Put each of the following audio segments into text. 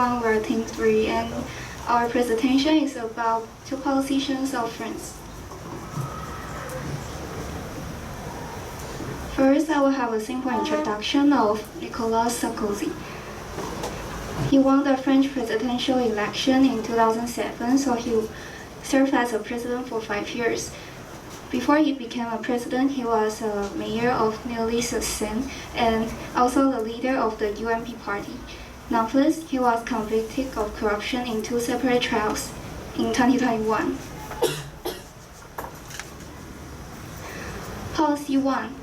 everyone, we're Team 3, and our presentation is about two politicians of France. First, I will have a simple introduction of Nicolas Sarkozy. He won the French presidential election in 2007, so he served as a president for 5 years. Before he became a president, he was a mayor of Neuilly-sur-Seine and also the leader of the UMP party. Nonetheless, he was convicted of corruption in 2 separate trials in 2021. Policy 1.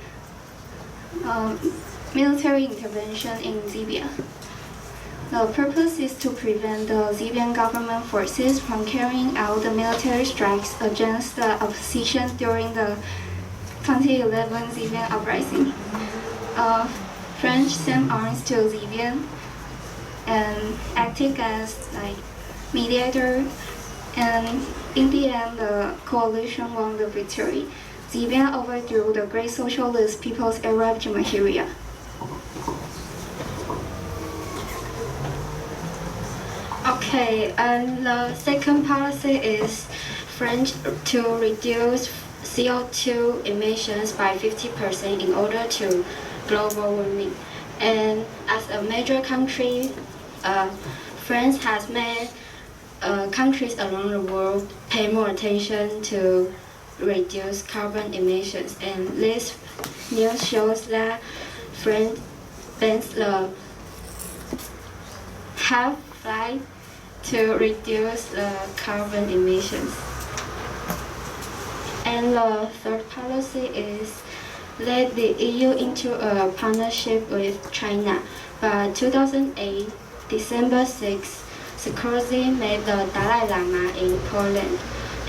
Military intervention in Libya. The purpose is to prevent the Libyan government forces from carrying out the military strikes against the opposition during the 2011 Libyan uprising. French sent arms to Libya and acted as mediator, and in the end, the coalition won the victory. Libya overthrew the Great Socialist People's Arab Jamahiriya. Okay, and the second policy is French to reduce CO2 emissions by 50% in order to global warming. And as a major country, France has made countries around the world pay more attention to reduce carbon emissions. And this news shows that France plans the half flight to reduce the carbon emissions. And the third policy is lead the EU into a partnership with China. By 2008, December 6, Sarkozy met the Dalai Lama in Poland,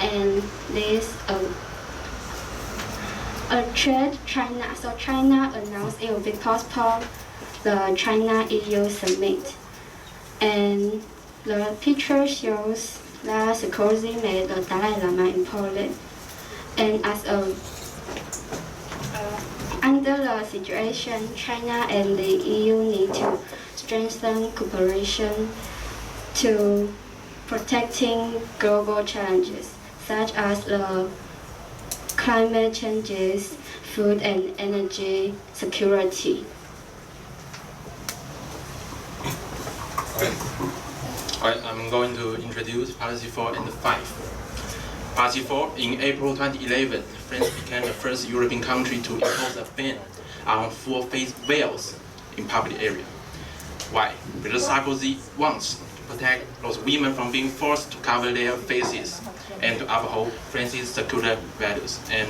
and this attracted China. So China announced it will be postponed the China-EU summit. And the picture shows that Sarkozy met the Dalai Lama in Poland. And as under the situation, China and the EU need to strengthen cooperation to protecting global challenges, such as the climate changes, food and energy security. Alright, I'm going to introduce Policy 4 and 5. Policy 4, in April 2011, France became the first European country to impose a ban on full-face veils in public area. Why? Because Sarkozy wants to protect those women from being forced to cover their faces and to uphold France's secular values. And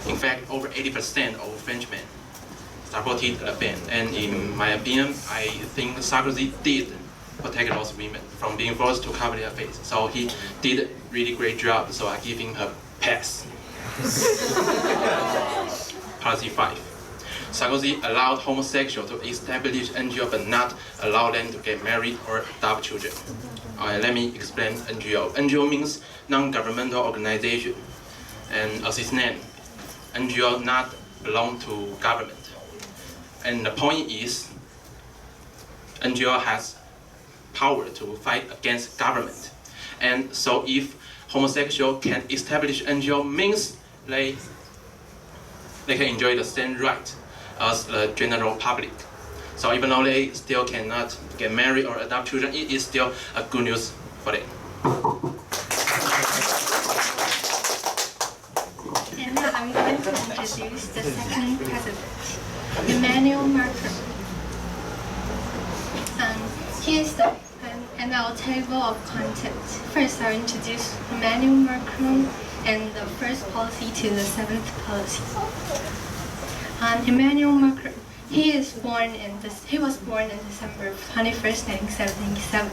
in fact, over 80% of Frenchmen supported the ban. And in my opinion, I think Sarkozy did protect those women from being forced to cover their face. So he did a really great job, so I give him a pass. Policy 5. Sarkozy allowed homosexuals to establish NGO but not allow them to get married or adopt children. Let me explain NGO. NGO means non-governmental organization. And as its name, NGO not belong to government. And the point is, NGO has power to fight against government. And so if homosexual can establish NGO means they can enjoy the same right as the general public. So even though they still cannot get married or adopt children, it is still a good news for them. And now I'm going to introduce the second president, Emmanuel Macron. Here's an our table of content. First, I'll introduce Emmanuel Macron and the first policy to the seventh policy. Emmanuel Macron, he was born on December 21st, 1977.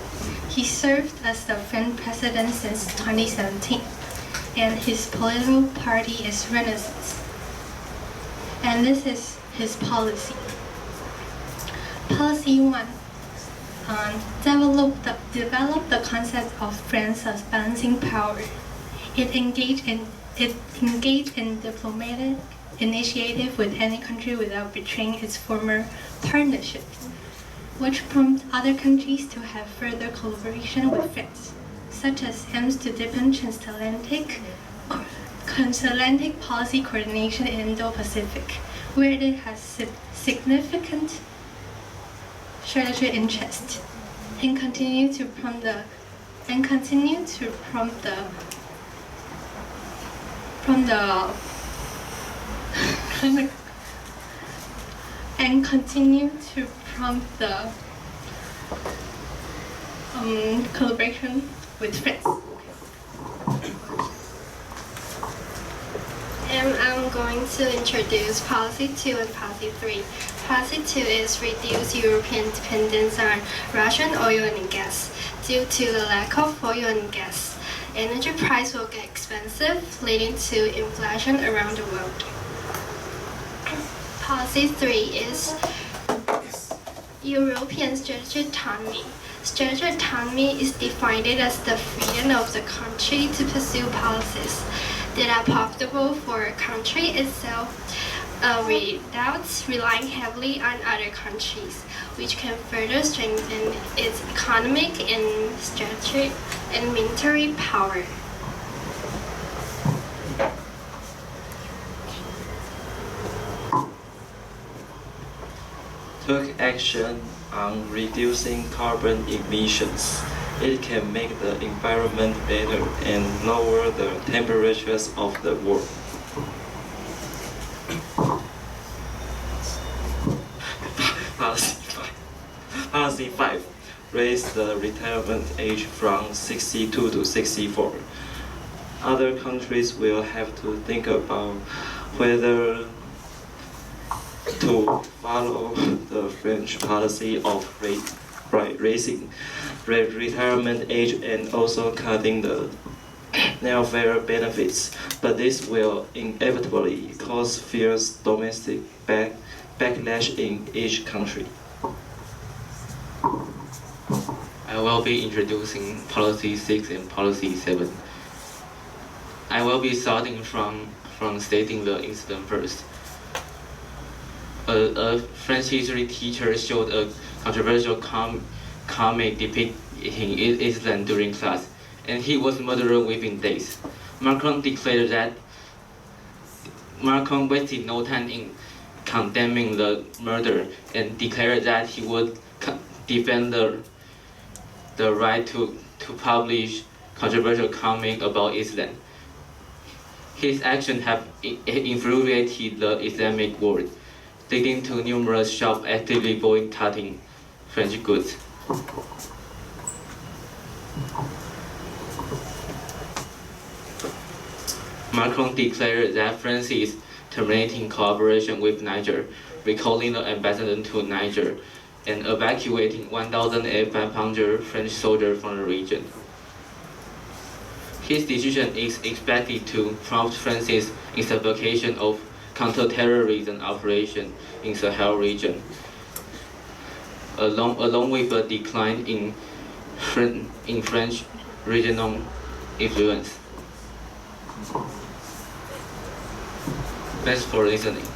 He served as the French president since 2017, and his political party is Renaissance. And this is his policy. Policy 1. Develop the concept of France as balancing power. It engaged in diplomatic initiative with any country without betraying its former partnership. which prompt other countries to have further collaboration with France, such as aims to deepen transatlantic policy coordination in Indo-Pacific, where it has significant strategic interest, and continue to prompt the collaboration with France. And I'm going to introduce Policy 2 and Policy 3. Policy 2 is reduce European dependence on Russian oil and gas. Due to the lack of oil and gas, energy price will get expensive, leading to inflation around the world. Policy 3 is European strategic autonomy. Strategic autonomy is defined as the freedom of the country to pursue policies that are profitable for a country itself without relying heavily on other countries, which can further strengthen its economic and strategic and military power. Took action on reducing carbon emissions. It can make the environment better and lower the temperatures of the world. Policy 5. Raise the retirement age from 62 to 64. Other countries will have to think about whether to follow the French policy of raising retirement age and also cutting the welfare benefits, but this will inevitably cause fierce domestic backlash in each country. I will be introducing Policy 6 and Policy 7. I will be starting from stating the incident first. A French history teacher showed a controversial comic depicting Iceland during class, and he was murdered within days. Macron wasted no time in condemning the murder and declared that he would defend the right to publish controversial comic about Iceland. His actions have infuriated the Islamic world, leading to numerous shops actively boycotting French goods. Macron declared that France is terminating cooperation with Niger, recalling the ambassador to Niger, and evacuating 1,500 French soldiers from the region. His decision is expected to prompt France's intensification of counter-terrorism operation in Sahel region, along with a decline in French regional influence. Thanks for listening.